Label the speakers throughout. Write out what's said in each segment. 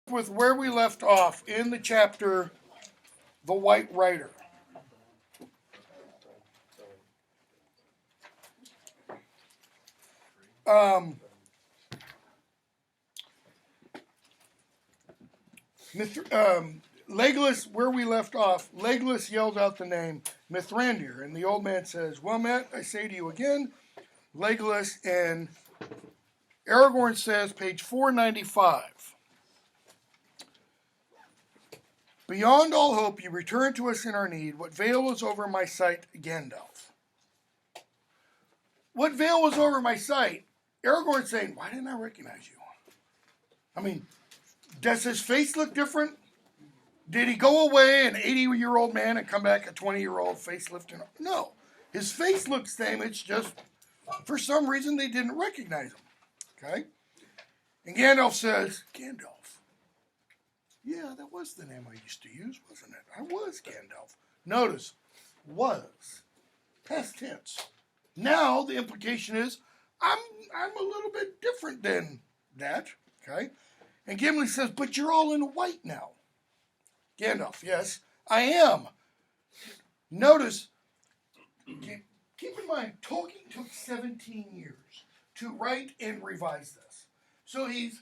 Speaker 1: with where we left off in the chapter The White Rider. Legolas, where we left off, Legolas yells out the name Mithrandir, and the old man says, "Well, Matt, I say to you again, Legolas," and Aragorn says, page 495, "Beyond all hope, you return to us in our need. What veil was over my sight, Gandalf?" What veil was over my sight? Aragorn's saying, why didn't I recognize you? I mean, does his face look different? Did he go away an 80-year-old man and come back a 20-year-old facelifting? No. His face looks the same. It's just, for some reason, they didn't recognize him. Okay? And Gandalf says, "Gandalf. Yeah, that was the name I used to use, wasn't it? I was Gandalf." Notice, was. Past tense. Now, the implication is, I'm a little bit different than that. Okay? And Gimli says, "But you're all in white now." Gandalf, "Yes, I am." Notice, keep in mind, Tolkien took 17 years to write and revise this. So he's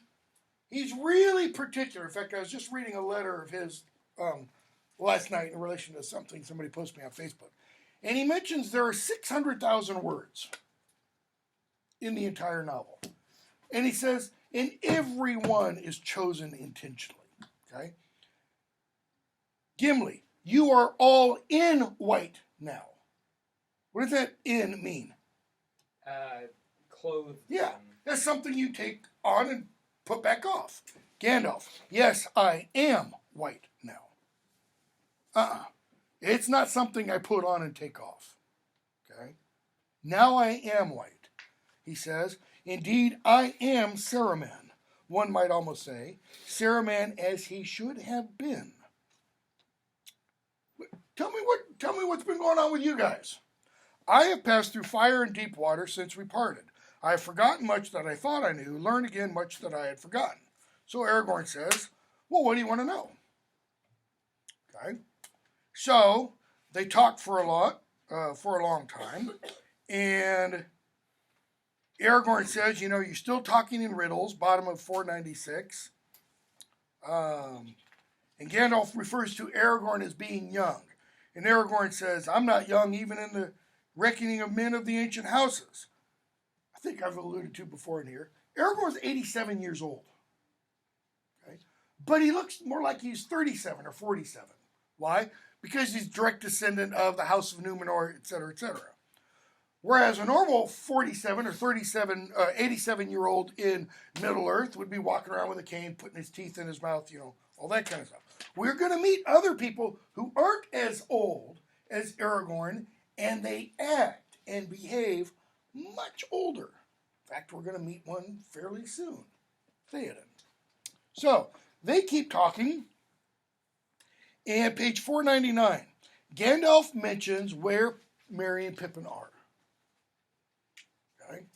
Speaker 1: really particular. In fact, I was just reading a letter of his last night in relation to something somebody posted me on Facebook. And he mentions there are 600,000 words in the entire novel. And he says, and every one is chosen intentionally. Okay? Gimli, you are all in white now. What does that "in" mean?
Speaker 2: Clothed.
Speaker 1: Yeah, that's something you take on and put back off. Gandalf, yes, I am white now. It's not something I put on and take off. Okay? Now I am white. He says, indeed, I am Saruman. One might almost say, Saruman as he should have been. Tell me what's been going on with you guys. I have passed through fire and deep water since we parted. I have forgotten much that I thought I knew, learned again much that I had forgotten. So Aragorn says, well, what do you want to know? Okay. So they talked for a long time, and Aragorn says, you're still talking in riddles, bottom of 496. And Gandalf refers to Aragorn as being young. And Aragorn says, I'm not young even in the reckoning of men of the ancient houses. I think I've alluded to before in here. Aragorn's 87 years old. Okay? But he looks more like he's 37 or 47. Why? Because he's direct descendant of the House of Numenor, etc., etc. Whereas a normal 47 or 37, 87-year-old in Middle-earth would be walking around with a cane, putting his teeth in his mouth, all that kind of stuff. We're going to meet other people who aren't as old as Aragorn, and they act and behave much older. In fact, we're going to meet one fairly soon, Theoden. So, they keep talking, and page 499, Gandalf mentions where Merry and Pippin are. Okay?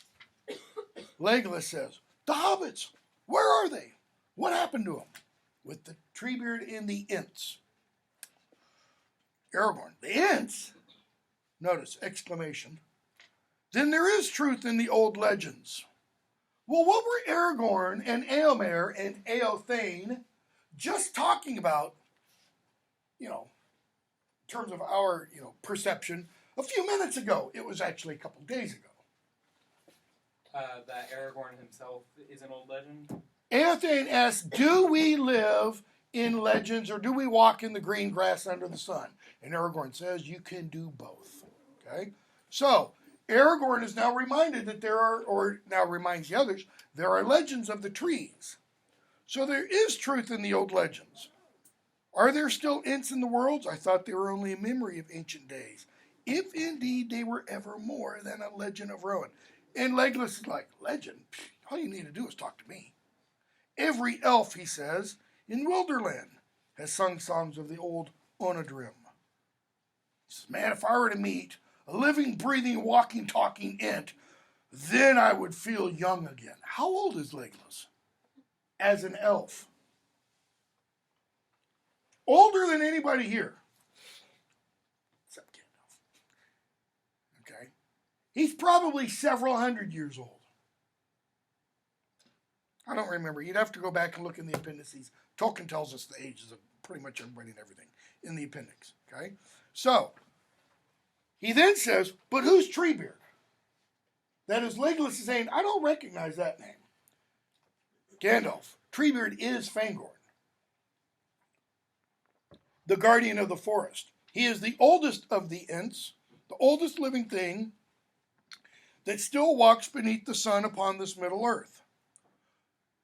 Speaker 1: Legolas says, the hobbits, where are they? What happened to them? With the Treebeard and the Ents. Aragorn, the Ents? Notice, exclamation. Then there is truth in the old legends. Well, what were Aragorn and Eomer and Eothane just talking about, in terms of our, perception, a few minutes ago? It was actually a couple days ago.
Speaker 2: That Aragorn himself is an old legend?
Speaker 1: Eothane asks, do we live in legends or do we walk in the green grass under the sun? And Aragorn says, you can do both. Okay? So, Aragorn is now reminded that there are, or now reminds the others, there are legends of the trees. So there is truth in the old legends. Are there still Ents in the worlds? I thought they were only a memory of ancient days. If indeed they were ever more than a legend of Rohan. And Legolas is like, legend? All you need to do is talk to me. Every elf, he says, in Wilderland has sung songs of the old Onodrim. He says, man, if I were to meet a living, breathing, walking, talking Ent, then I would feel young again. How old is Legolas? As an elf. older than anybody here. Except Gandalf. Okay? He's probably several hundred years old. I don't remember. You'd have to go back and look in the appendices. Tolkien tells us the ages of pretty much everybody and everything in the appendix. Okay? So, he then says, but who's Treebeard? That is, Legolas is saying, I don't recognize that name. Gandalf, Treebeard is Fangorn, the guardian of the forest. He is the oldest of the Ents, the oldest living thing that still walks beneath the sun upon this Middle Earth.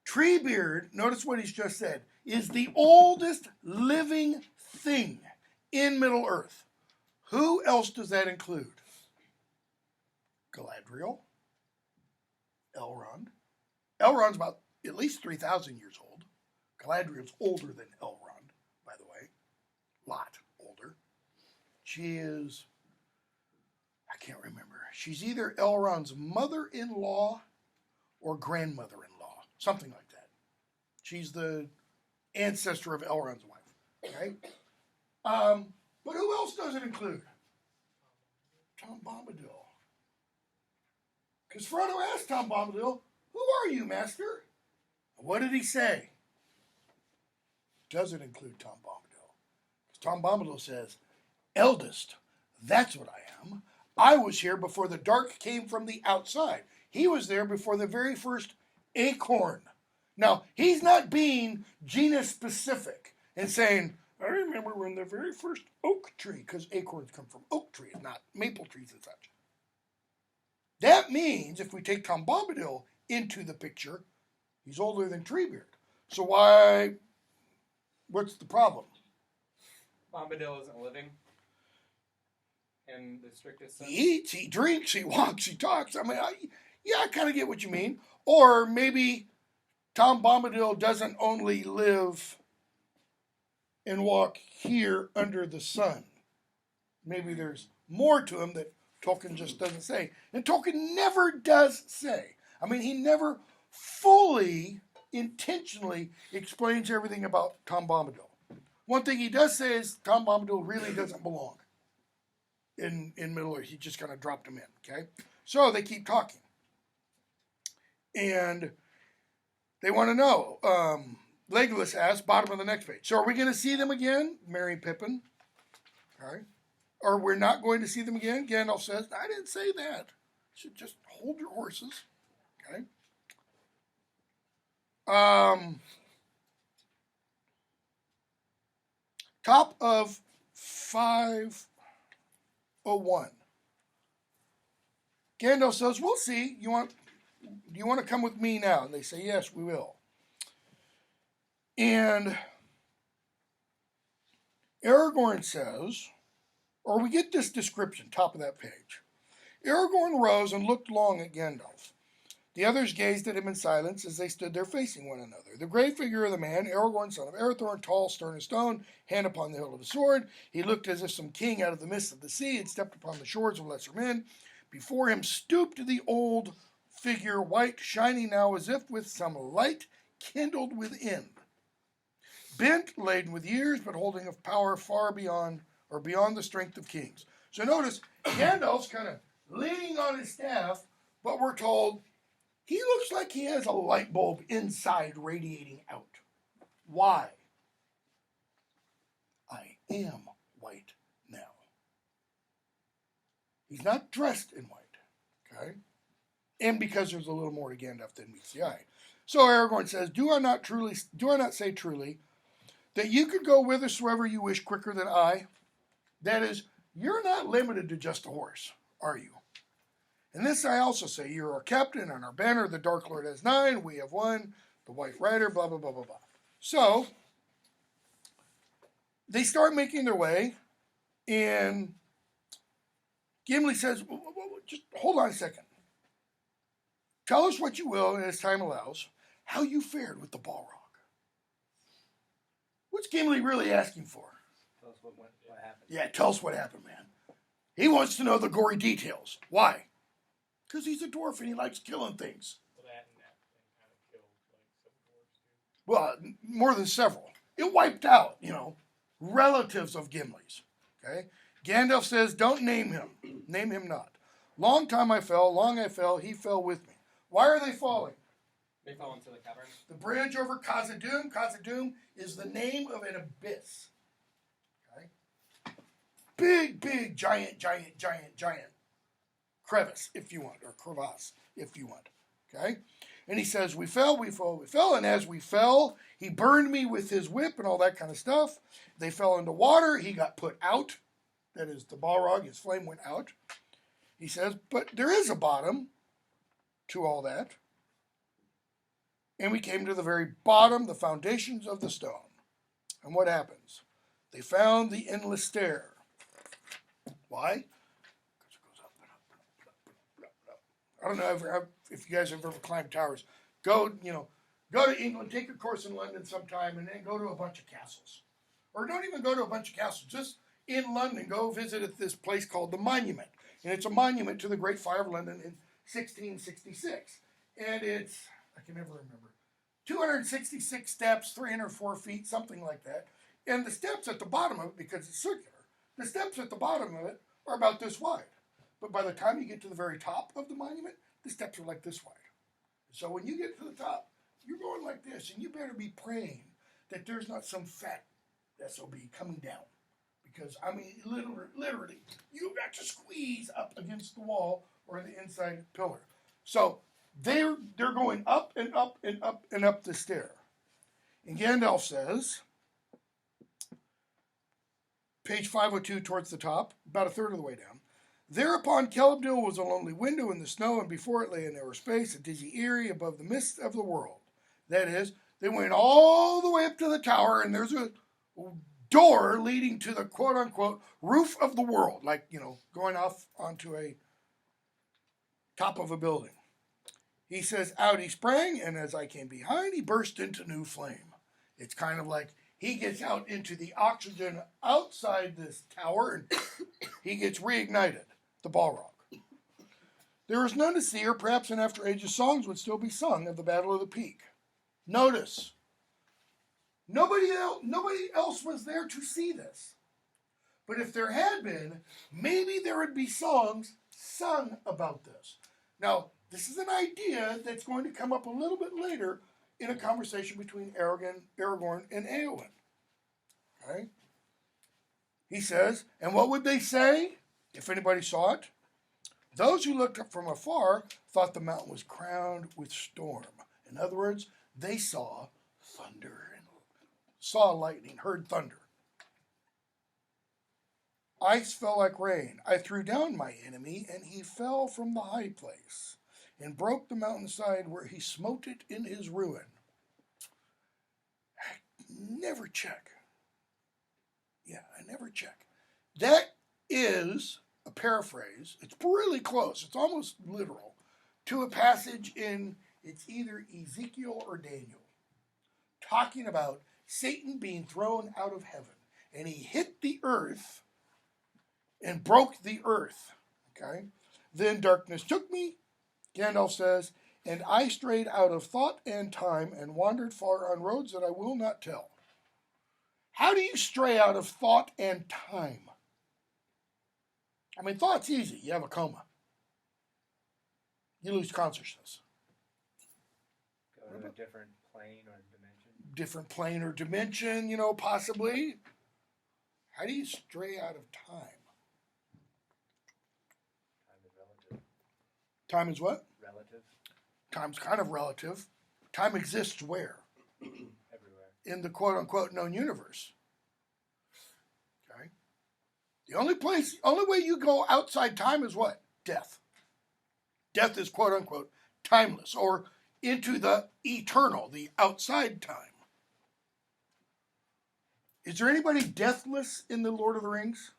Speaker 1: Treebeard, notice what he's just said, is the oldest living thing in Middle Earth. Who else does that include? Galadriel, Elrond. Elrond's about at least 3,000 years old. Galadriel's older than Elrond, by the way. Lot older. She is, I can't remember. She's either Elrond's mother-in-law or grandmother-in-law. Something like that. She's the ancestor of Elrond's wife. Okay? But who else does it include? Tom Bombadil. Because Frodo asked Tom Bombadil, who are you, master? What did he say? Does it include Tom Bombadil? Because Tom Bombadil says, eldest, that's what I am. I was here before the dark came from the outside. He was there before the very first acorn. Now, he's not being genus specific and saying, I remember when the very first oak tree, because acorns come from oak trees, not maple trees and such. That means if we take Tom Bombadil into the picture, he's older than Treebeard. So what's the problem?
Speaker 2: Bombadil isn't living in the strictest sense.
Speaker 1: He eats, he drinks, he walks, he talks. I mean, I kind of get what you mean. Or maybe Tom Bombadil doesn't only live and walk here under the sun. Maybe there's more to him that Tolkien just doesn't say. And Tolkien never does say. I mean, he never fully, intentionally explains everything about Tom Bombadil. One thing he does say is Tom Bombadil really doesn't belong in Middle-earth. He just kind of dropped him in, okay? So they keep talking. And they want to know. Legolas asks, bottom of the next page. So are we going to see them again? Merry Pippin. All right. Or we're not going to see them again? Gandalf says, I didn't say that. You should just hold your horses. Okay. Top of 501. Gandalf says, we'll see. Do you want to come with me now? And they say, yes, we will. And Aragorn says, or we get this description, top of that page. Aragorn rose and looked long at Gandalf. The others gazed at him in silence as they stood there facing one another. The gray figure of the man, Aragorn, son of Arathorn, tall, stern as stone, hand upon the hilt of a sword. He looked as if some king out of the midst of the sea had stepped upon the shores of lesser men. Before him stooped the old figure, white, shining now as if with some light kindled within. Bent, laden with years, but holding of power far beyond the strength of kings. So notice, Gandalf's kind of leaning on his staff, but we're told he looks like he has a light bulb inside radiating out. Why? I am white now. He's not dressed in white, okay? And because there's a little more to Gandalf than meets the eye. So Aragorn says, do I not say truly, that you could go whithersoever you wish quicker than I? That is, you're not limited to just a horse, are you? And this I also say, you're our captain and our banner, the Dark Lord has 9, we have 1, the White Rider, blah, blah, blah, blah, blah. So, they start making their way, and Gimli says, just hold on a second. Tell us what you will, and as time allows, how you fared with the Balrog. What's Gimli really asking for?
Speaker 2: Tell us what happened.
Speaker 1: Yeah, tell us what happened, man. He wants to know the gory details. Why? Because he's a dwarf and he likes killing things.
Speaker 2: Well, that kind of killed like some dwarves too.
Speaker 1: Well, more than several. It wiped out, relatives of Gimli's. Okay? Gandalf says, don't name him. Name him not. Long time I fell, long I fell, he fell with me. Why are they falling?
Speaker 2: They fell into the cavern.
Speaker 1: The bridge over Khazad-dûm. Khazad-dûm is the name of an abyss. Okay? Big, giant crevice, if you want, or crevasse, if you want. Okay? And he says, we fell, and as we fell, he burned me with his whip and all that kind of stuff. They fell into water, he got put out. That is, the Balrog, his flame went out. He says, but there is a bottom to all that. And we came to the very bottom, the foundations of the stone. And what happens? They found the endless stair. Why? Because it goes up and up and up and up. I don't know if you guys have ever climbed towers. Go to England, take a course in London sometime, and then go to a bunch of castles. Or don't even go to a bunch of castles. Just in London, go visit at this place called the Monument. And it's a monument to the Great Fire of London in 1666. And it's, I can never remember, 266 steps, 304 feet, something like that. And the steps at the bottom of it, because it's circular, the steps at the bottom of it are about this wide. But by the time you get to the very top of the monument, the steps are like this wide. So when you get to the top, you're going like this, and you better be praying that there's not some fat SOB coming down. Because, I mean, literally, you got to squeeze up against the wall or the inside pillar. So they're going up and up and up and up the stair. And Gandalf says, page 502 towards the top, about a third of the way down, thereupon Celebdil was a lonely window in the snow, and before it lay a narrow space, a dizzy eyrie above the mist of the world. That is, they went all the way up to the tower, and there's a door leading to the quote-unquote roof of the world, like, going off onto a top of a building. He says, out he sprang, and as I came behind, he burst into new flame. It's kind of like he gets out into the oxygen outside this tower, and he gets reignited, the Balrog. There is none to see, or perhaps in after ages songs would still be sung of the Battle of the Peak. Notice, nobody else was there to see this. But if there had been, maybe there would be songs sung about this. Now, this is an idea that's going to come up a little bit later in a conversation between Aragorn and Eowyn. Okay? He says, and what would they say if anybody saw it? Those who looked up from afar thought the mountain was crowned with storm. In other words, they saw thunder and saw lightning, heard thunder. Ice fell like rain. I threw down my enemy, and he fell from the high place, and broke the mountainside where he smote it in his ruin. I never check. I never check. That is a paraphrase. It's really close. It's almost literal to a passage in, it's either Ezekiel or Daniel, talking about Satan being thrown out of heaven. And he hit the earth and broke the earth. Okay? Then darkness took me, Gandalf says, and I strayed out of thought and time and wandered far on roads that I will not tell. How do you stray out of thought and time? I mean, thought's easy. You have a coma. You lose consciousness.
Speaker 2: Go to a different plane or dimension.
Speaker 1: Different plane or dimension, possibly. How do you stray out of time?
Speaker 2: Time is relative.
Speaker 1: Time is what?
Speaker 2: Relative.
Speaker 1: Time's kind of relative. Time exists where?
Speaker 2: Everywhere.
Speaker 1: In the quote-unquote known universe. Okay? The only way you go outside time is what? Death. Death is quote-unquote timeless, or into the eternal, the outside time. Is there anybody deathless in the Lord of the Rings?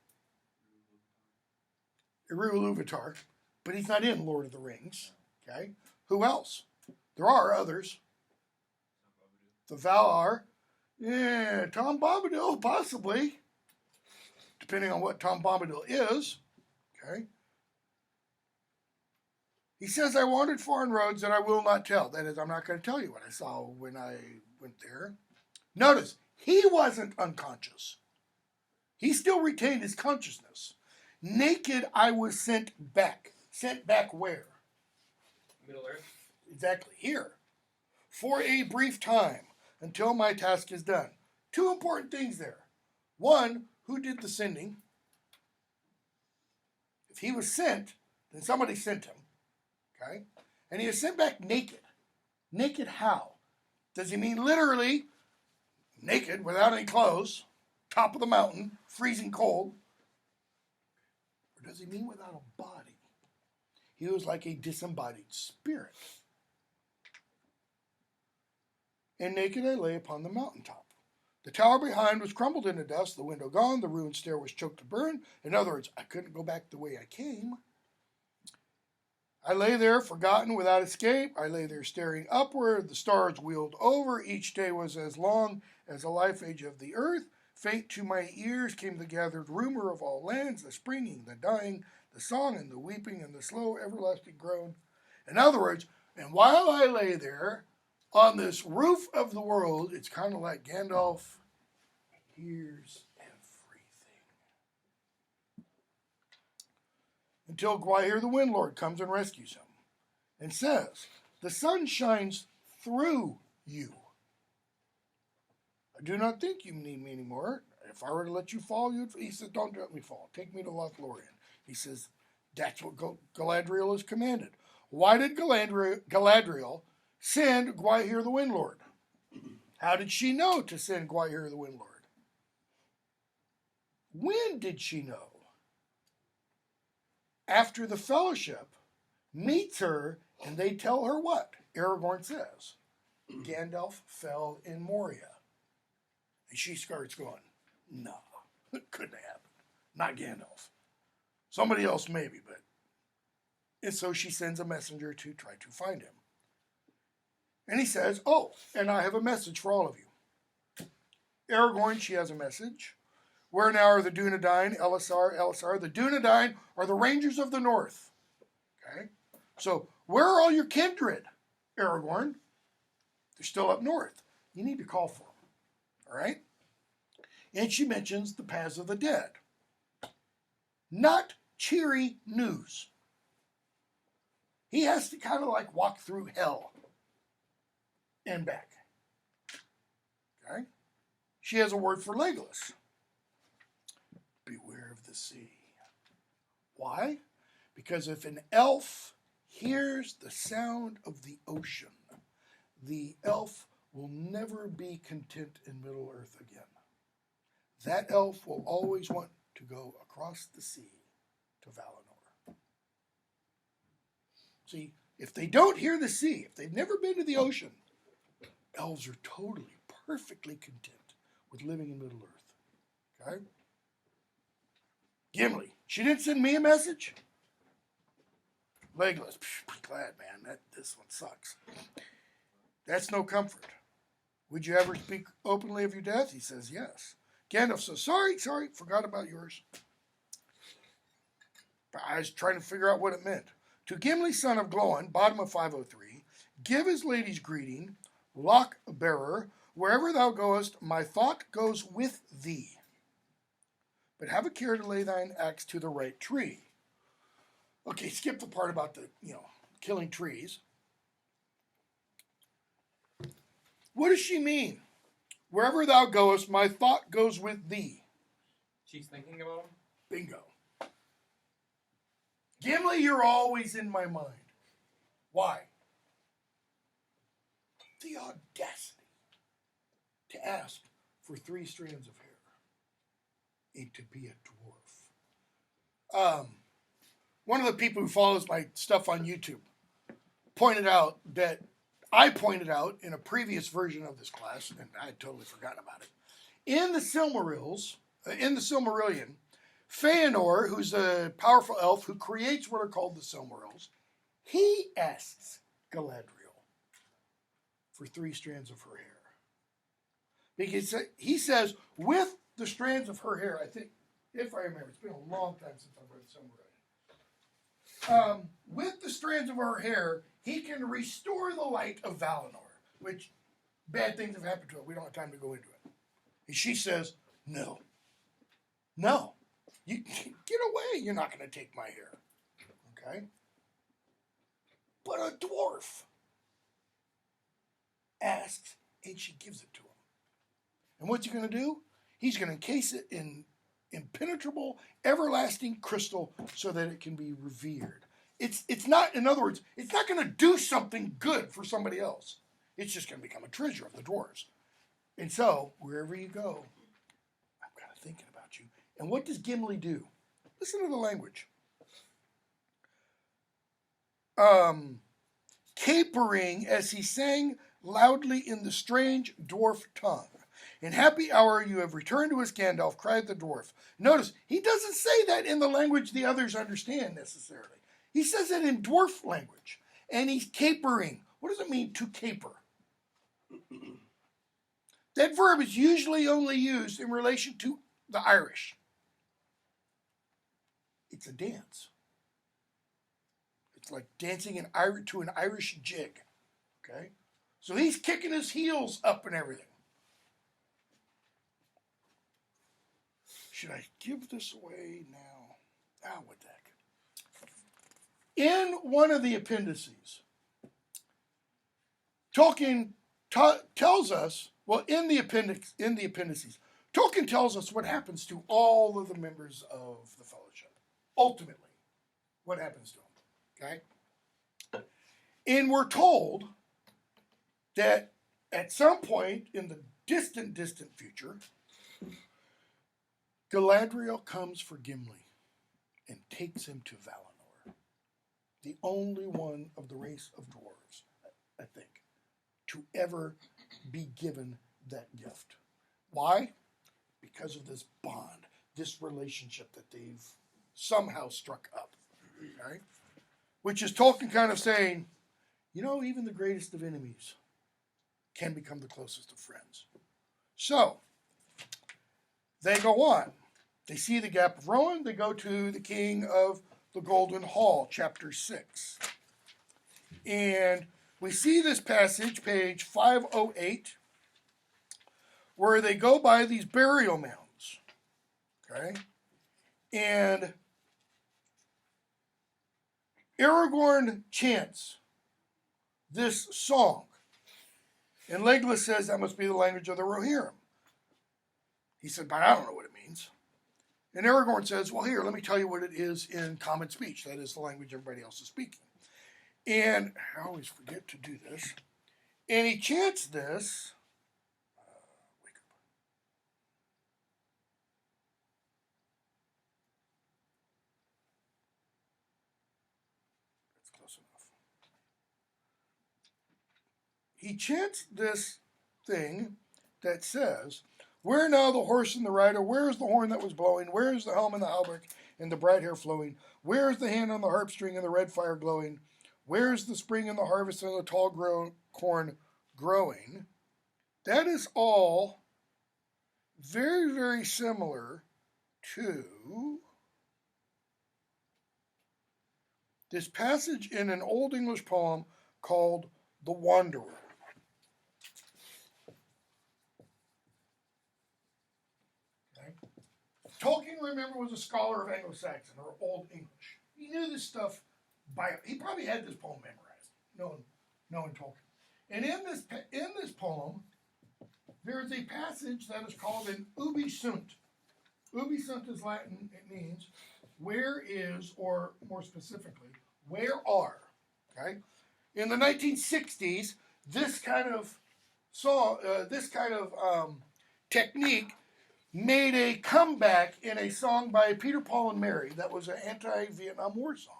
Speaker 1: Iluvatar, but he's not in Lord of the Rings. Okay? Who else? There are others. The Valar. Yeah, Tom Bombadil, possibly. Depending on what Tom Bombadil is. Okay? He says, I wandered foreign roads that I will not tell. That is, I'm not going to tell you what I saw when I went there. Notice, he wasn't unconscious. He still retained his consciousness. Naked I was sent back. Sent back where?
Speaker 2: Middle Earth.
Speaker 1: Exactly, here. For a brief time, until my task is done. Two important things there. One, who did the sending? If he was sent, then somebody sent him. Okay? And he is sent back naked. Naked how? Does he mean literally naked, without any clothes, top of the mountain, freezing cold? Or does he mean without a body? He was like a disembodied spirit. And naked I lay upon the mountaintop. The tower behind was crumbled into dust, the window gone, the ruined stair was choked to burn. In other words, I couldn't go back the way I came. I lay there, forgotten, without escape. I lay there staring upward. The stars wheeled over. Each day was as long as the life age of the earth. Faint to my ears came the gathered rumor of all lands, the springing, the dying, the song and the weeping, and the slow everlasting groan. In other words, and while I lay there on this roof of the world, it's kind of like Gandalf hears everything. Until Gwaihir the Windlord comes and rescues him and says, the sun shines through you. I do not think you need me anymore. If I were to let you fall, he says, don't let me fall. Take me to Lothlorien. He says, that's what Galadriel has commanded. Why did Galadriel send Gwaihir the Windlord? How did she know to send Gwaihir the Windlord? When did she know? After the Fellowship meets her and they tell her what? Aragorn says, Gandalf fell in Moria. And she starts going, no, it couldn't have happened. Not Gandalf. Somebody else maybe, but... And so she sends a messenger to try to find him. And he says, oh, and I have a message for all of you. Aragorn, she has a message. Where now are the Dunedain, Elisar? The Dunedain are the Rangers of the North. Okay? So, where are all your kindred, Aragorn? They're still up north. You need to call for them. All right? And she mentions the paths of the dead. Not cheery news. He has to kind of like walk through hell and back. Okay? She has a word for Legolas. Beware of the sea. Why? Because if an elf hears the sound of the ocean, the elf will never be content in Middle Earth again. That elf will always want to go across the sea to Valinor. See, if they don't hear the sea, if they've never been to the ocean, elves are totally, perfectly content with living in Middle Earth. Okay? Gimli, she didn't send me a message? Legolas, glad, man, this one sucks. That's no comfort. Would you ever speak openly of your death? He says, yes. Gandalf says, sorry, forgot about yours. But I was trying to figure out what it meant. To Gimli, son of Gloin, bottom of 503, give his lady's greeting, lock bearer, wherever thou goest, my thought goes with thee. But have a care to lay thine axe to the right tree. Okay, skip the part about the, killing trees. What does she mean? Wherever thou goest, my thought goes with thee.
Speaker 2: She's thinking about him?
Speaker 1: Bingo. Gimli, you're always in my mind. Why? The audacity to ask for 3 strands of hair and to be a dwarf. One of the people who follows my stuff on YouTube pointed out that I pointed out in a previous version of this class, and I had totally forgotten about it. In the Silmarillion, Feanor, who's a powerful elf who creates what are called the Silmarils, he asks Galadriel for 3 strands of her hair. Because he says, with the strands of her hair, I think, if I remember, it's been a long time since I've read Silmarillion. With the strands of her hair, he can restore the light of Valinor, which bad things have happened to it. We don't have time to go into it. And she says, no. No. You get away. You're not going to take my hair. Okay? But a dwarf asks, and she gives it to him. And what's he going to do? He's going to encase it in impenetrable, everlasting crystal so that it can be revered. It's not, in other words, it's not going to do something good for somebody else. It's just going to become a treasure of the dwarves. And so, wherever you go, I'm kind of thinking about you. And what does Gimli do? Listen to the language. Capering as he sang loudly in the strange dwarf tongue. In happy hour you have returned to us, Gandalf, cried the dwarf. Notice, he doesn't say that in the language the others understand necessarily. He says it in dwarf language. And he's capering. What does it mean to caper? That verb is usually only used in relation to the Irish. It's a dance. It's like dancing to an Irish jig. Okay? So he's kicking his heels up and everything. Should I give this away now? Ah, what the heck. In one of the appendices, Tolkien tells us, well, in the appendices, Tolkien tells us what happens to all of the members of the Fellowship. Ultimately, what happens to them, okay? And we're told that at some point in the distant future, Galadriel comes for Gimli and takes him to Valinor. The only one of the race of dwarves, I think, to ever be given that gift. Why? Because of this bond, this relationship that they've somehow struck up. Okay? Which is Tolkien kind of saying, you know, even the greatest of enemies can become the closest of friends. So, they go on. They see the Gap of Rohan. They go to the King of the Golden Hall, chapter 6. And we see this passage, page 508, where they go by these burial mounds. Okay? And Aragorn chants this song. And Legolas says that must be the language of the Rohirrim. He said, but I don't know what it means. And Aragorn says, well, here, let me tell you what it is in common speech. That is the language everybody else is speaking. And I always forget to do this. And he chants this. Wake up. That's close enough. He chants this thing that says, where now the horse and the rider? Where is the horn that was blowing? Where is the helm and the hauberk and the bright hair flowing? Where is the hand on the harp string and the red fire glowing? Where is the spring and the harvest and the tall corn growing? That is all very, very similar to this passage in an Old English poem called The Wanderer. Tolkien, remember, was a scholar of Anglo-Saxon or Old English. He knew this stuff he probably had this poem memorized, knowing Tolkien. And in this poem, there is a passage that is called an ubi sunt. Ubi sunt is Latin. It means where is, or more specifically, where are. Okay. In the 1960s, this kind of technique made a comeback in a song by Peter, Paul, and Mary that was an anti-Vietnam War song.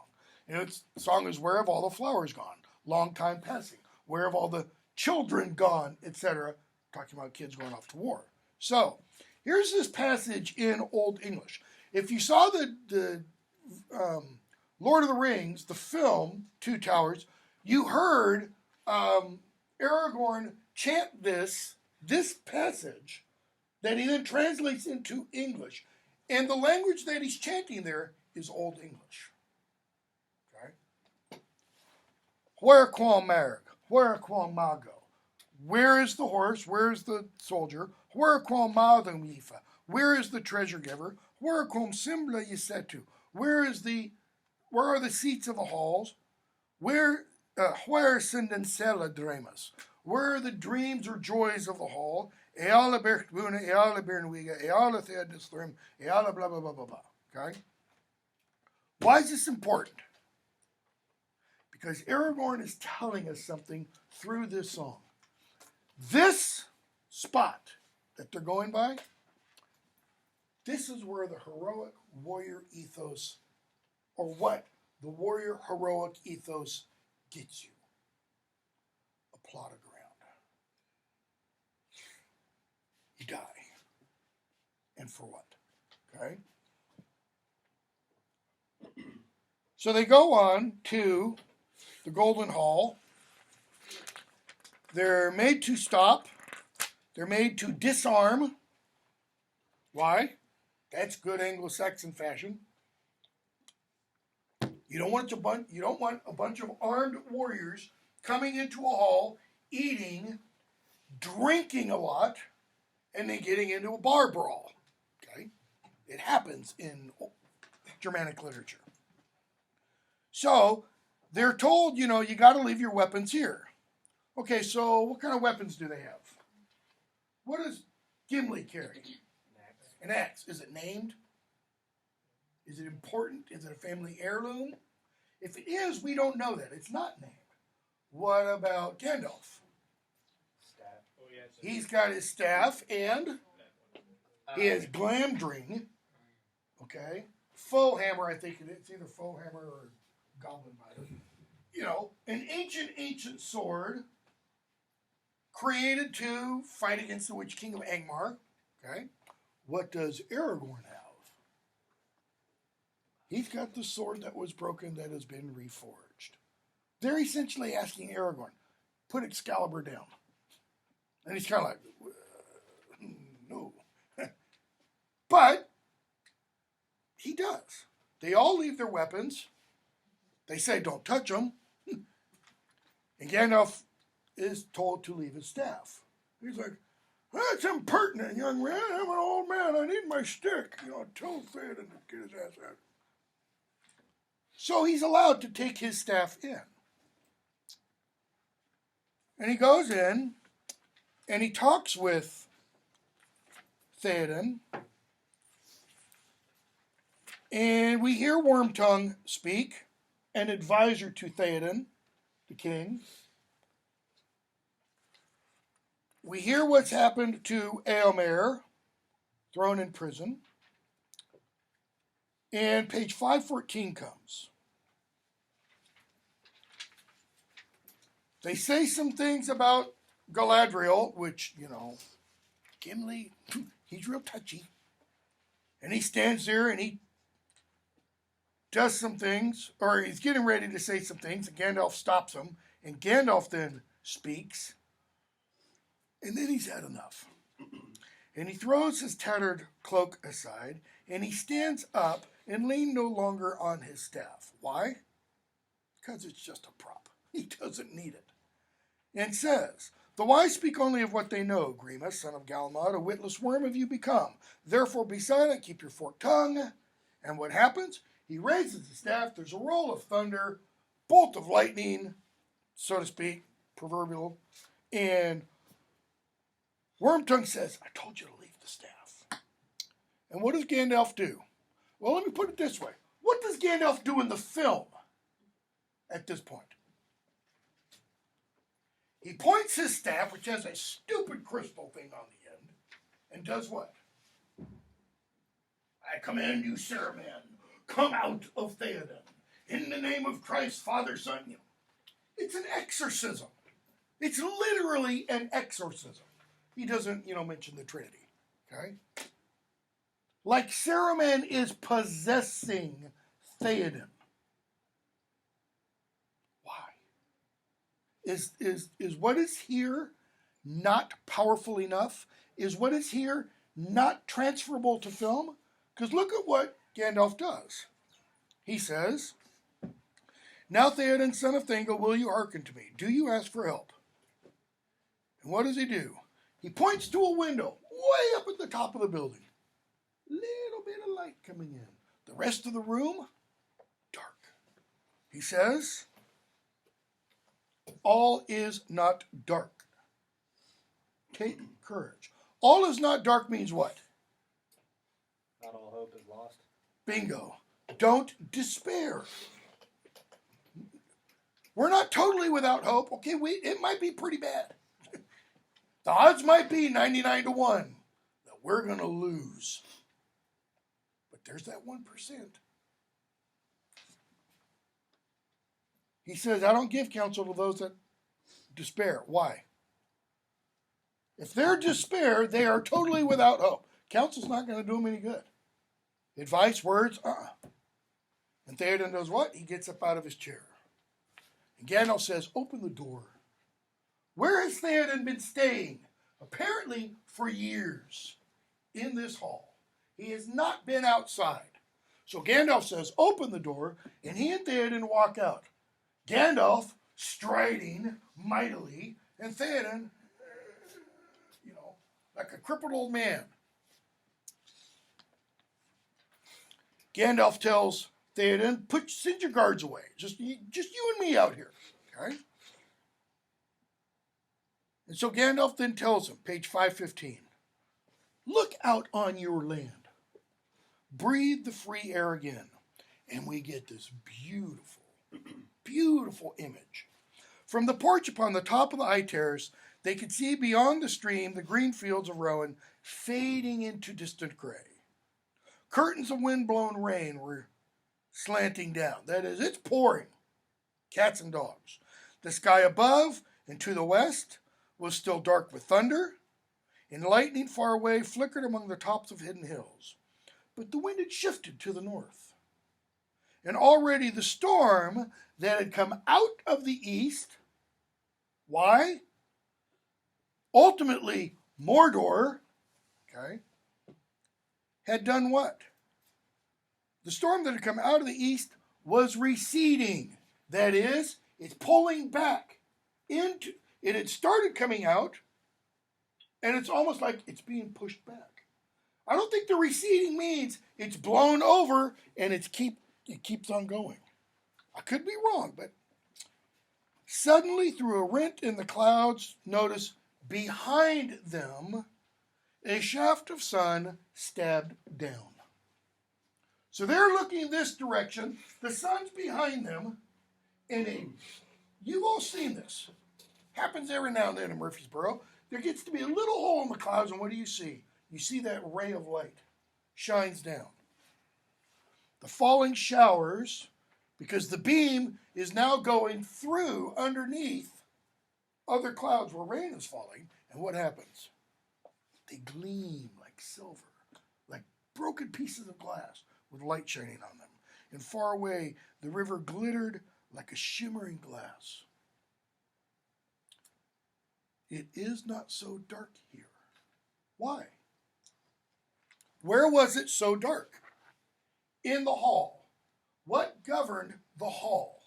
Speaker 1: And its song is Where Have All the Flowers Gone? Long time passing. Where have all the children gone? Etc. Talking about kids going off to war. So, here's this passage in Old English. If you saw the Lord of the Rings, the film, Two Towers, you heard Aragorn chant this passage that he then translates into English. And the language that he's chanting there is Old English. Okay? Where quam marg? Where quam mago? Where is the horse? Where is the soldier? Where quam madum yifa? Where is the treasure giver? Where cum simbla yisetu? Where are the seats of the halls? Where sindensela dremas? Where are the dreams or joys of the hall? Eala berchtbuna, eala bernwiga, eala theodistrim, eala blah blah blah blah blah. Okay? Why is this important? Because Aragorn is telling us something through this song. This spot that they're going by, this is where the heroic warrior ethos, or what the warrior heroic ethos gets you. A plot of ground. You die. And for what? Okay? So they go on to the Golden Hall. They're made to stop. They're made to disarm. Why? That's good Anglo-Saxon fashion. You don't want a bunch of armed warriors coming into a hall, eating, drinking a lot, and then getting into a bar brawl. Okay? It happens in Germanic literature. So they're told, you got to leave your weapons here. Okay, so what kind of weapons do they have? What does Gimli carry? An axe. Is it named? Is it important? Is it a family heirloom? If it is, we don't know that. It's not named. What about Gandalf?
Speaker 2: Staff. Oh, yeah,
Speaker 1: He's got his staff and he has Glamdring. Okay? Faux hammer, I think it is. It's either faux hammer or goblin biter. An ancient sword created to fight against the Witch King of Angmar. Okay? What does Aragorn have? He's got the sword that was broken that has been reforged. They're essentially asking Aragorn, put Excalibur down. And he's kind of like, no. But he does. They all leave their weapons. They say, don't touch them. And Gandalf is told to leave his staff. He's like, that's impertinent, young man. I'm an old man. I need my stick. Tell Theoden to get his ass out. So he's allowed to take his staff in. And he goes in, and he talks with Theoden. And we hear Wormtongue speak, an advisor to Theoden, the king. We hear what's happened to Eomer, thrown in prison. And page 514 comes. They say some things about Galadriel, which, Gimli, he's real touchy. And he stands there and he does some things, or he's getting ready to say some things, and Gandalf stops him, and Gandalf then speaks, and then he's had enough. And he throws his tattered cloak aside, and he stands up and leans no longer on his staff. Why? Because it's just a prop. He doesn't need it. And says, the wise speak only of what they know, Grima, son of Galmod, a witless worm have you become. Therefore be silent, keep your forked tongue. And what happens? He raises the staff, there's a roll of thunder, bolt of lightning, so to speak, proverbial, and Wormtongue says, I told you to leave the staff. And what does Gandalf do? Well, let me put it this way. What does Gandalf do in the film at this point? He points his staff, which has a stupid crystal thing on the end, and does what? I command you, Saruman, come out of Theoden, in the name of Christ, Father, Son. It's an exorcism. It's literally an exorcism. He doesn't, mention the Trinity. Okay? Like Saruman is possessing Theoden. Why? Is what is here not powerful enough? Is what is here not transferable to film? Because look at what Gandalf does. He says, now Theoden, son of Thingol, will you hearken to me? Do you ask for help? And what does he do? He points to a window way up at the top of the building. little bit of light coming in. The rest of the room, dark. He says, all is not dark. Take courage. All is not dark means what?
Speaker 2: Not all hope is lost.
Speaker 1: Bingo. Don't despair. We're not totally without hope. Okay, it might be pretty bad. The odds might be 99 to 1 that we're going to lose. But there's that 1%. He says, I don't give counsel to those that despair. Why? If they're despair, they are totally without hope. Counsel's not going to do them any good. Advice, words, And Theoden does what? He gets up out of his chair. And Gandalf says, open the door. Where has Theoden been staying? Apparently for years in this hall. He has not been outside. So Gandalf says, open the door, and he and Theoden walk out. Gandalf striding mightily, and Theoden, like a crippled old man. Gandalf tells Theoden, send your guards away. Just you and me out here. Okay? And so Gandalf then tells him, page 515, look out on your land. Breathe the free air again. And we get this beautiful, beautiful image. From the porch upon the top of the high terrace, they could see beyond the stream the green fields of Rowan fading into distant gray. Curtains of wind-blown rain were slanting down. That is, it's pouring. Cats and dogs. The sky above and to the west was still dark with thunder, and lightning far away flickered among the tops of hidden hills. But the wind had shifted to the north. And already the storm that had come out of the east, why? Ultimately, Mordor, had done what? The storm that had come out of the east was receding. That is, it's pulling back into, it had started coming out, and it's almost like it's being pushed back. I don't think the receding means it's blown over and it keeps on going. I could be wrong, but suddenly through a rent in the clouds, notice behind them, a shaft of sun stabbed down. So they're looking this direction. The sun's behind them. And you've all seen this. Happens every now and then in Murfreesboro. There gets to be a little hole in the clouds, and what do you see? You see that ray of light shines down. The falling showers, because the beam is now going through underneath other clouds where rain is falling. And what happens? They gleam like silver, like broken pieces of glass with light shining on them. And far away, the river glittered like a shimmering glass. It is not so dark here. Why? Where was it so dark? In the hall. What governed the hall?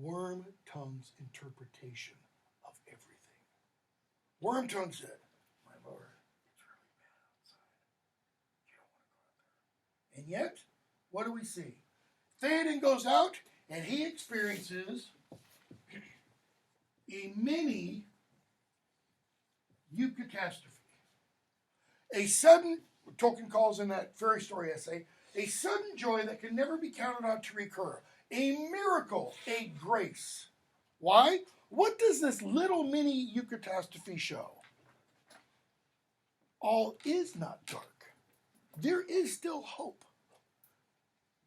Speaker 1: Wormtongue's interpretation of everything. Wormtongue said, my lord, it's really bad outside. You don't want to go out there. And yet, what do we see? Theoden goes out and he experiences a mini eucatastrophe. A sudden, Tolkien calls in that fairy story essay, a sudden joy that can never be counted on to recur. A miracle, a grace. Why? What does this little mini eucatastrophe show? All is not dark. There is still hope.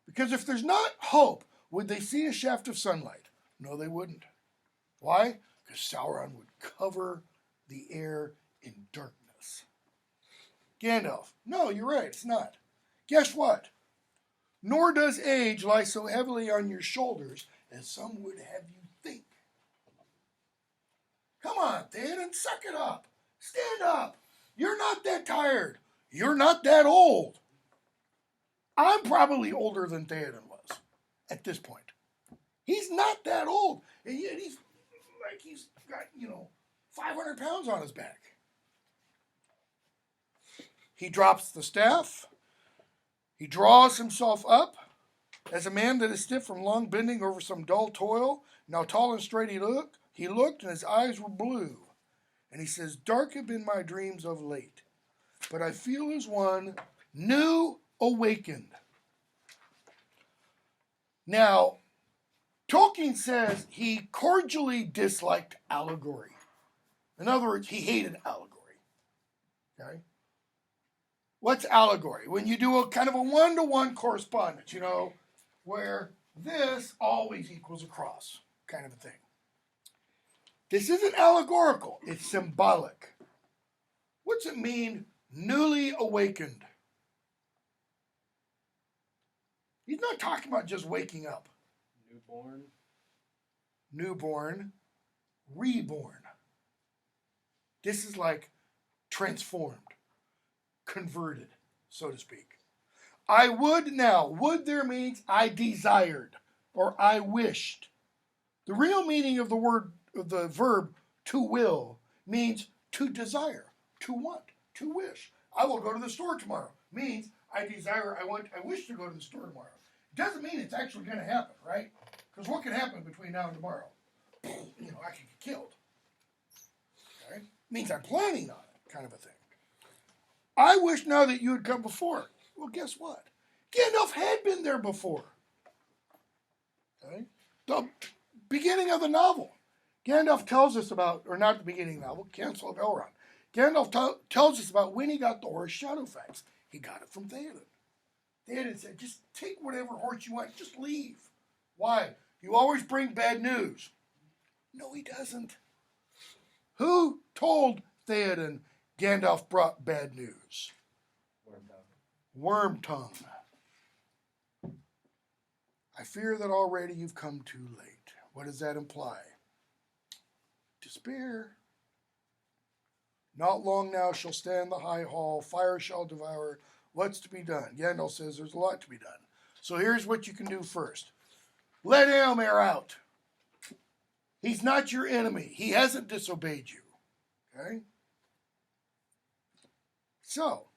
Speaker 1: Because if there's not hope, would they see a shaft of sunlight? No, they wouldn't. Why? Because Sauron would cover the air in darkness. Gandalf, no, you're right, it's not. Guess what? Nor does age lie so heavily on your shoulders as some would have you think. Come on, Theoden, suck it up. Stand up. You're not that tired. You're not that old. I'm probably older than Theoden was at this point. He's not that old. And yet he's got, 500 pounds on his back. He drops the staff. He draws himself up. As a man that is stiff from long bending over some dull toil, now tall and straight he looked, and his eyes were blue. And he says, dark have been my dreams of late, but I feel as one new awakened. Now, Tolkien says he cordially disliked allegory. In other words, he hated allegory. Okay? What's allegory? When you do a kind of a one-to-one correspondence, where this always equals across, kind of a thing. This isn't allegorical, it's symbolic. What's it mean, newly awakened? He's not talking about just waking up. Newborn, reborn. This is like transformed, converted, so to speak. I would now. Would there means I desired or I wished. The real meaning of the verb to will means to desire, to want, to wish. I will go to the store tomorrow means I desire, I wish to go to the store tomorrow. It doesn't mean it's actually going to happen, right? Because what can happen between now and tomorrow? I can get killed. Okay? It means I'm planning on it, kind of a thing. I wish now that you had come before. Well, guess what? Gandalf had been there before. Okay? The beginning of the novel. Gandalf tells us about, or not the beginning of the novel, Council of Elrond. Gandalf tells us about when he got the horse Shadowfax. He got it from Theoden. Theoden said, just take whatever horse you want, just leave. Why? You always bring bad news. No, he doesn't. Who told Theoden Gandalf brought bad news? Wormtongue. I fear that already you've come too late. What does that imply? Despair. Not long now shall stand the high hall, fire shall devour. What's to be done? Gandalf says there's a lot to be done. So here's what you can do first. Let Éomer out. He's not your enemy. He hasn't disobeyed you. Okay? So,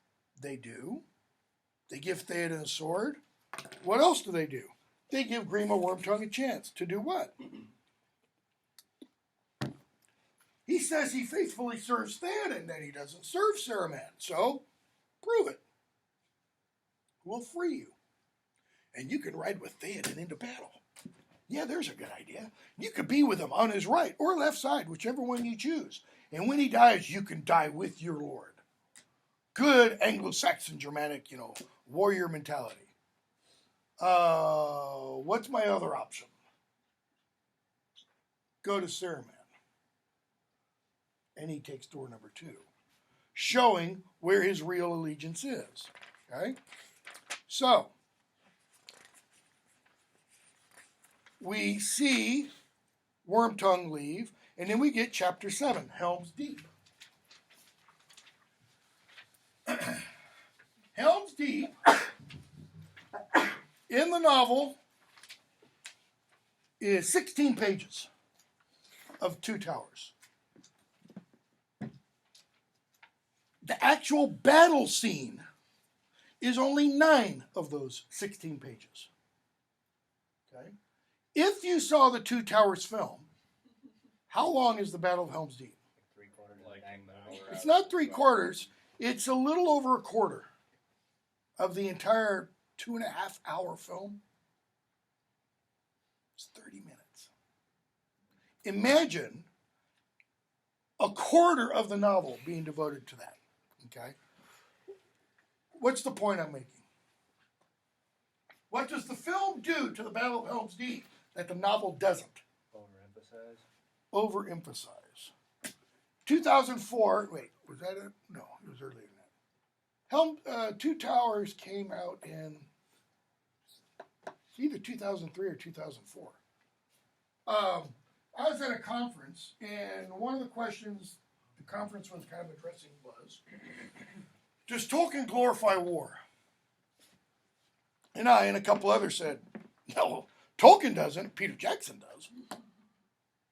Speaker 1: they do. They give Theoden a sword. What else do? They give Grima Wormtongue a chance. To do what? He says he faithfully serves Theoden, that he doesn't serve Saruman. So, prove it. We'll free you. And you can ride with Theoden into battle. Yeah, there's a good idea. You could be with him on his right or left side, whichever one you choose. And when he dies, you can die with your lord. Good Anglo-Saxon Germanic, warrior mentality. What's my other option? Go to Saruman. And he takes door number 2, showing where his real allegiance is. Okay? So, we see Wormtongue leave, and then we get chapter 7, Helm's Deep. Helm's Deep, in the novel, is 16 pages of Two Towers. The actual battle scene is only 9 of those 16 pages. Okay? If you saw the Two Towers film, how long is the Battle of Helm's Deep?
Speaker 2: 3/4.
Speaker 1: It's not 3/4. It's a little over a quarter of the entire 2.5-hour film. It's 30 minutes. Imagine a quarter of the novel being devoted to that. Okay? What's the point I'm making? What does the film do to the Battle of Helm's Deep that the novel doesn't? Overemphasize. 2004, wait, was that it? No, it was earlier than that. Two Towers came out in either 2003 or 2004. I was at a conference, and one of the questions the conference was kind of addressing was, does Tolkien glorify war? And I and a couple others said, no, Tolkien doesn't, Peter Jackson does.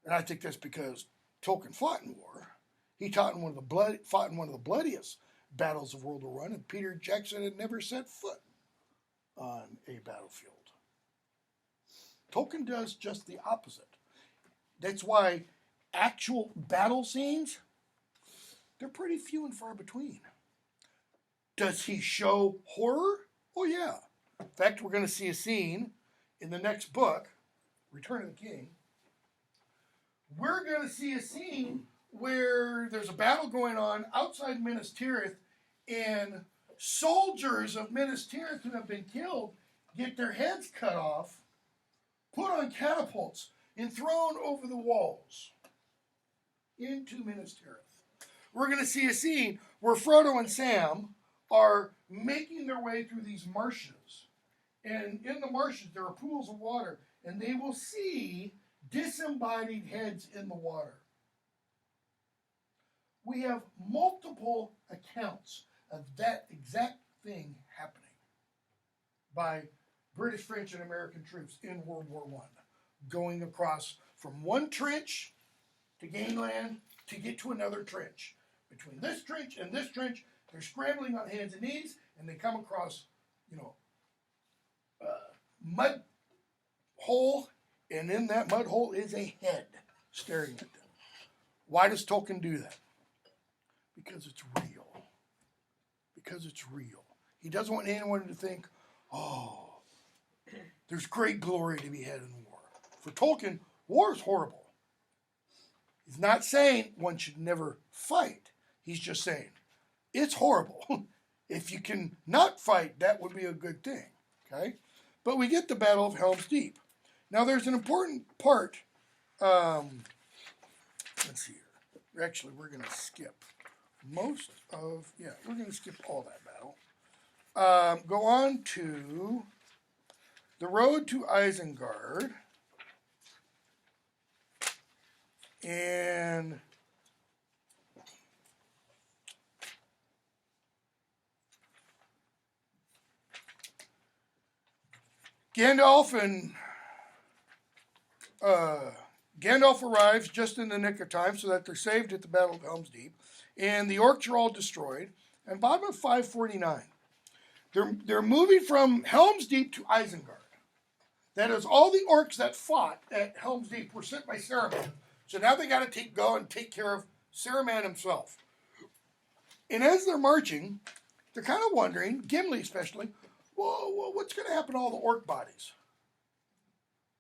Speaker 1: And I think that's because Tolkien fought in war. He fought in one of the bloodiest battles of World War I, and Peter Jackson had never set foot on a battlefield. Tolkien does just the opposite. That's why actual battle scenes, they're pretty few and far between. Does he show horror? Oh, yeah. In fact, we're going to see a scene in the next book, Return of the King. We're going to see a scene where there's a battle going on outside Minas Tirith, and soldiers of Minas Tirith who have been killed get their heads cut off, put on catapults, and thrown over the walls into Minas Tirith. We're going to see a scene where Frodo and Sam are making their way through these marshes. And in the marshes, there are pools of water, and they will see disembodied heads in the water. We have multiple accounts of that exact thing happening by British, French, and American troops in World War I, going across from one trench to gain land to get to another trench. Between this trench and this trench, they're scrambling on hands and knees, and they come across, mud hole, and in that mud hole is a head staring at them. Why does Tolkien do that? Because it's real. Because it's real. He doesn't want anyone to think, oh, there's great glory to be had in war. For Tolkien, war is horrible. He's not saying one should never fight. He's just saying, it's horrible. If you can not fight, that would be a good thing. Okay? But we get the Battle of Helm's Deep. Now, there's an important part. Let's see here. Actually, we're going to skip we're going to skip all that battle. Go on to the road to Isengard. And Gandalf arrives just in the nick of time so that they're saved at the Battle of Helm's Deep. And the orcs are all destroyed. And bottom of 549, they're moving from Helm's Deep to Isengard. That is, all the orcs that fought at Helm's Deep were sent by Saruman. So now they got to go and take care of Saruman himself. And as they're marching, they're kind of wondering, Gimli especially, well, what's going to happen to all the orc bodies?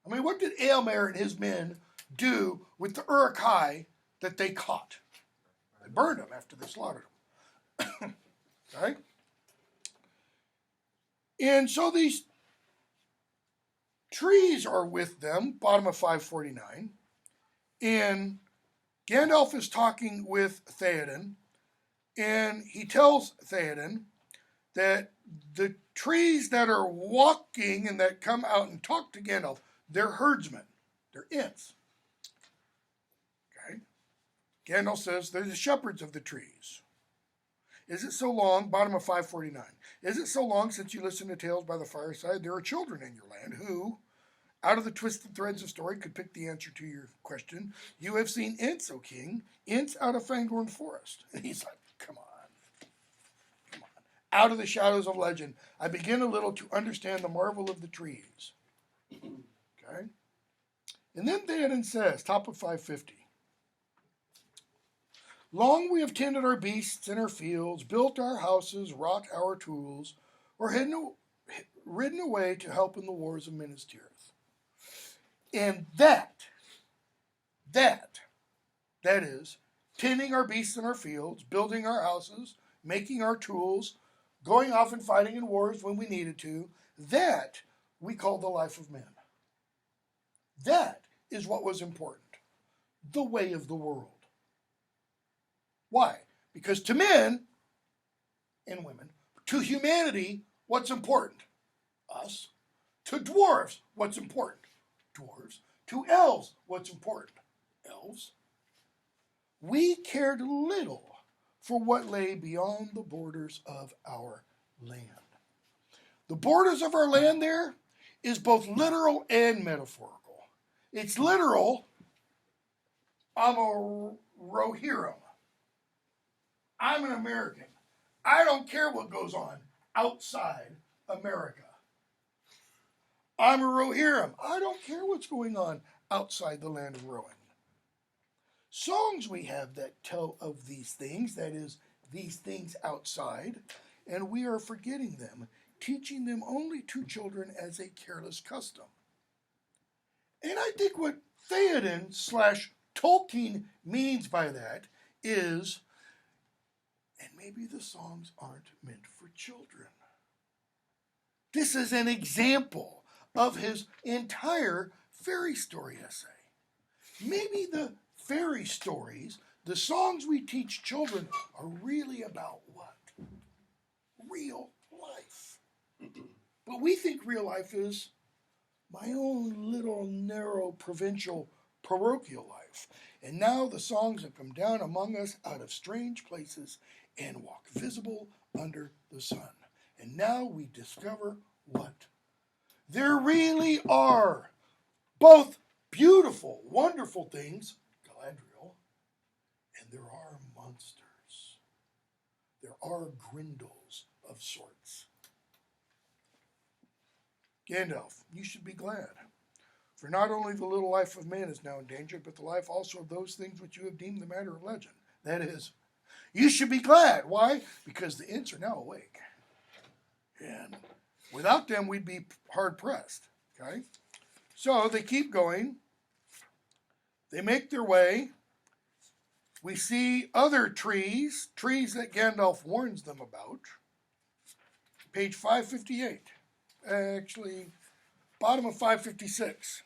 Speaker 1: I mean, what did Eomer and his men do with the Uruk-hai that they caught? They burned them after they slaughtered them. Okay? And so these trees are with them, bottom of 549. And Gandalf is talking with Theoden, and he tells Theoden that the trees that are walking and that come out and talk to Gandalf, they're herdsmen. They're Ents. Okay? Gandalf says they're the shepherds of the trees. Is it so long, bottom of 549, is it so long since you listened to tales by the fireside? There are children in your land who, out of the twisted threads of story, could pick the answer to your question. You have seen Ents, O king, Ents out of Fangorn Forest. And he's like, come on. Out of the shadows of legend, I begin a little to understand the marvel of the trees. Okay? And then Theoden says, top of 550, long we have tended our beasts in our fields, built our houses, wrought our tools, or ridden away to help in the wars of Minas Tirith. And that is, tending our beasts in our fields, building our houses, making our tools, going off and fighting in wars when we needed to, that we call the life of man. That is what was important. The way of the world. Why? Because to men and women, to humanity, what's important? Us. To dwarves, what's important? Dwarves. To elves, what's important? Elves. We cared little for what lay beyond the borders of our land. The borders of our land there is both literal and metaphorical. It's literal, I'm a Rohirrim. I'm an American. I don't care what goes on outside America. I'm a Rohirrim. I don't care what's going on outside the land of Rohan. Songs we have that tell of these things, that is, these things outside, and we are forgetting them, teaching them only to children as a careless custom. And I think what Theoden / Tolkien means by that is, and maybe the songs aren't meant for children. This is an example of his entire fairy story essay. Maybe the fairy stories, the songs we teach children, are really about what? Real life. But we think real life is my own little narrow provincial parochial life. And now the songs have come down among us out of strange places and walk visible under the sun. And now we discover what? There really are both beautiful, wonderful things, Galadriel, and there are monsters. There are grindles of sorts. Gandalf, you should be glad, for not only the little life of man is now endangered, but the life also of those things which you have deemed the matter of legend. That is, you should be glad. Why? Because the Ents are now awake. And without them, we'd be hard-pressed. Okay? So they keep going. They make their way. We see other trees that Gandalf warns them about. Page 558. Actually, bottom of 556.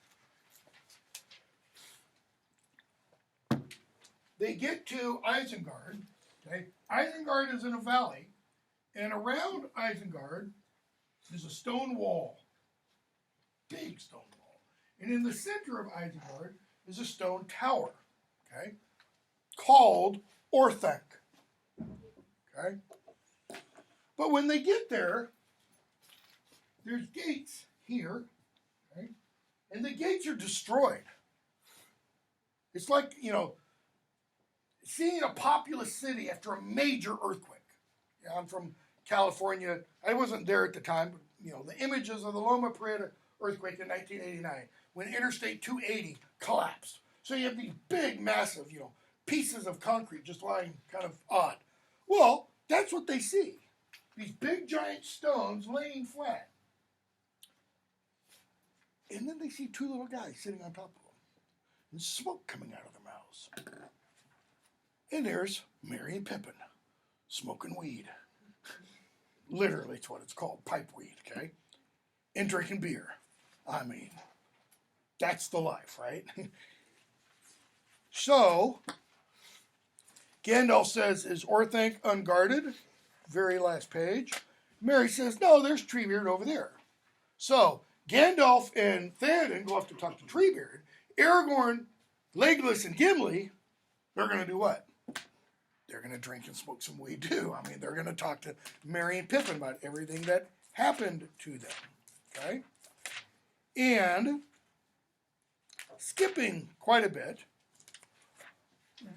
Speaker 1: They get to Isengard. Okay? Isengard is in a valley, and around Isengard is a stone wall. Big stone wall. And in the center of Isengard is a stone tower, okay, called Orthanc. Okay? But when they get there, there's gates here, okay, and the gates are destroyed. It's like, seeing a populous city after a major earthquake. Yeah, I'm from California. I wasn't there at the time, but, the images of the Loma Prieta earthquake in 1989, when Interstate 280 collapsed. So you have these big, massive, pieces of concrete just lying kind of odd. Well, that's what they see. These big, giant stones laying flat. And then they see two little guys sitting on top of them, and smoke coming out of their mouths. And there's Merry and Pippin, smoking weed. Literally, it's what it's called, pipe weed, okay? And drinking beer. I mean, that's the life, right? So, Gandalf says, is Orthanc unguarded? Very last page. Merry says, no, there's Treebeard over there. So, Gandalf and Theoden go off to talk to Treebeard. Aragorn, Legolas, and Gimli, they're going to do what? They're going to drink and smoke some weed too. I mean, they're going to talk to Merry and Pippin about everything that happened to them. Okay? And skipping quite a bit,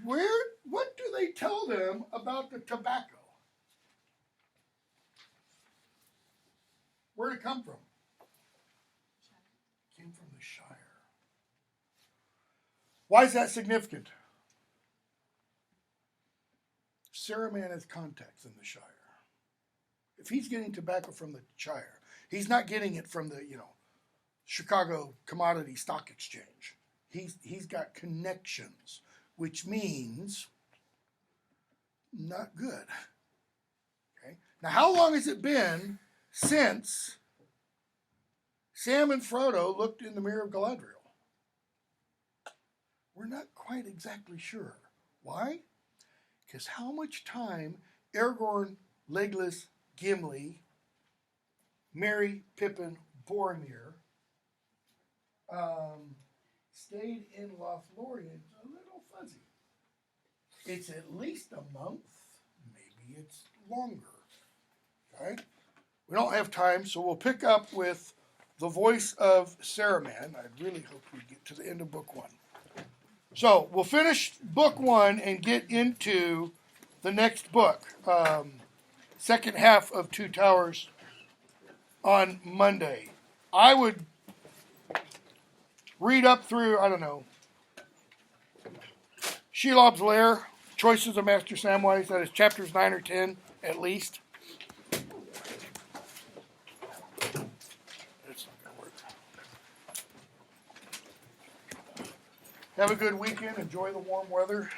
Speaker 1: what do they tell them about the tobacco? Where'd it come from? It came from the Shire. Why is that significant? Saruman has contacts in the Shire. If he's getting tobacco from the Shire, he's not getting it from the, Chicago Commodity Stock Exchange. He's got connections, which means not good. Okay? Now, how long has it been since Sam and Frodo looked in the mirror of Galadriel? We're not quite exactly sure. Why? Because how much time Aragorn, Legolas, Gimli, Merry, Pippin, Boromir stayed in Lothlorien is a little fuzzy. It's at least a month, maybe it's longer. Okay? We don't have time, so we'll pick up with the voice of Saruman. I really hope we get to the end of book 1. So we'll finish book 1 and get into the next book. second half of Two Towers on Monday. I would read up through, I don't know, Shelob's Lair, Choices of Master Samwise, that is chapters 9 or 10 at least. That's not going to work. Have a good weekend. Enjoy the warm weather.